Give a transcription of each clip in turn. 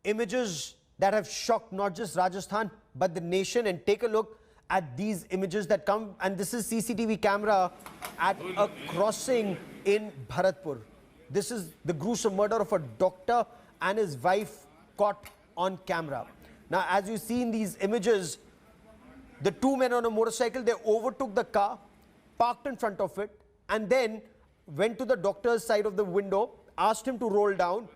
images that have shocked not just Rajasthan but the nation. And take a look at these images that come, and this is CCTV camera at a crossing in Bharatpur. This is the gruesome murder of a doctor and his wife caught on camera. Now, as you see in these images, the two men on a motorcycle, they overtook the car, parked in front of it, and then went to the doctor's side of the window, asked him to roll down.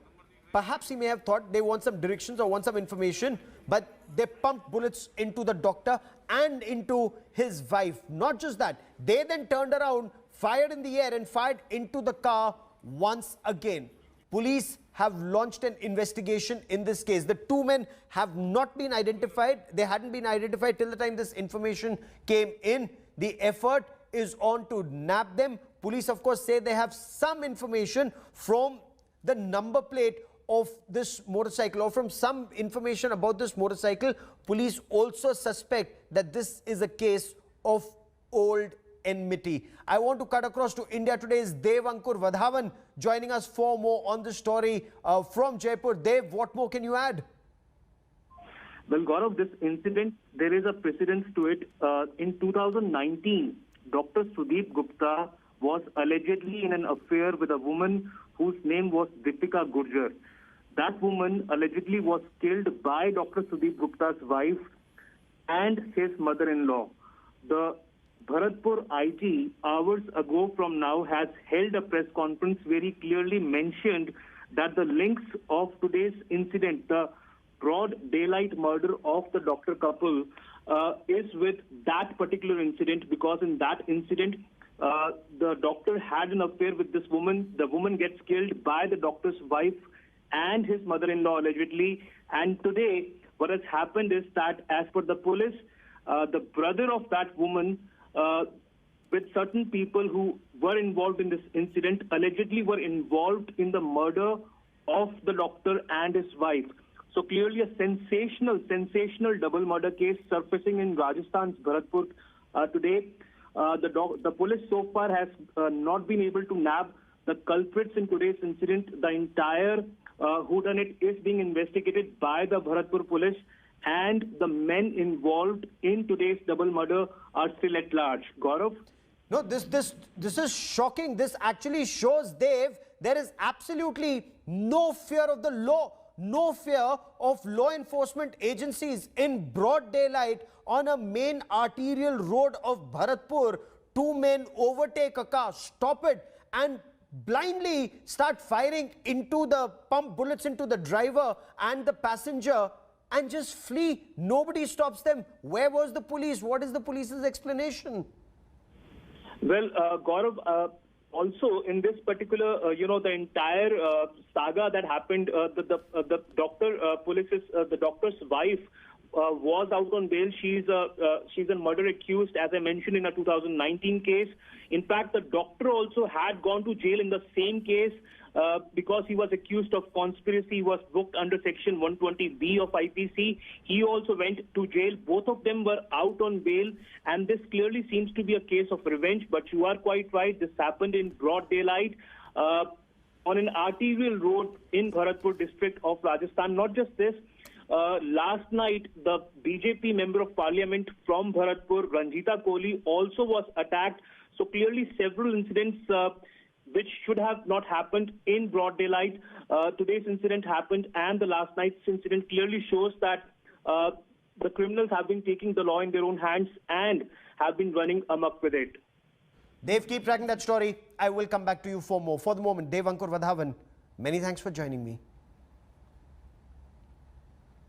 Perhaps he may have thought they want some directions or want some information, but they pumped bullets into the doctor and into his wife. Not just that, they then turned around, fired in the air and fired into the car once again. Police have launched an investigation in this case. The two men have not been identified. They hadn't been identified till the time this information came in. The effort is on to nab them. Police, of course, say they have some information from the number plate of this motorcycle or from some information about this motorcycle. Police also suspect that this is a case of old enmity. I want to cut across to India Today's Dev Ankur Vadhavan joining us for more on this story from Jaipur. Dev, what more can you add? Well, Gaurav, this incident, there is a precedence to it. In 2019, Dr. Sudeep Gupta was allegedly in an affair with a woman whose name was Deepika Gurjar. That woman allegedly was killed by Dr. Sudeep Gupta's wife and his mother-in-law. The Bharatpur IG, hours ago from now, has held a press conference where he clearly mentioned that the links of today's incident, the broad daylight murder of the doctor couple, is with that particular incident, because in that incident, the doctor had an affair with this woman. The woman gets killed by the doctor's wife and his mother-in-law allegedly. And today, what has happened is that, as per the police, the brother of that woman, with certain people who were involved in this incident, allegedly were involved in the murder of the doctor and his wife. So clearly a sensational double murder case surfacing in Rajasthan's Bharatpur today. The police so far has not been able to nab the culprits in today's incident. The entire whodunit is being investigated by the Bharatpur police, and the men involved in today's double murder are still at large. Gaurav? No, this is shocking. This actually shows, Dev, there is absolutely no fear of the law, no fear of law enforcement agencies. In broad daylight on a main arterial road of Bharatpur, two men overtake a car, stop it, and blindly start firing into the pump bullets into the driver and the passenger and just flee. Nobody stops them. Where was the police? What is the police's explanation? Well, Gaurav, also in this particular, the entire saga that happened, the doctor's wife was out on bail. She's a murder accused, as I mentioned, in a 2019 case. In fact, the doctor also had gone to jail in the same case because he was accused of conspiracy. He was booked under Section 120B of IPC. He also went to jail. Both of them were out on bail, and this clearly seems to be a case of revenge. But you are quite right. This happened in broad daylight on an arterial road in Bharatpur district of Rajasthan. Not just this. Last night, the BJP member of parliament from Bharatpur, Ranjita Kohli, also was attacked. So clearly several incidents which should have not happened in broad daylight. Today's incident happened, and the last night's incident clearly shows that the criminals have been taking the law in their own hands and have been running amok with it. Dev, keep tracking that story. I will come back to you for more. For the moment, Dev Ankur Vadhavan, many thanks for joining me.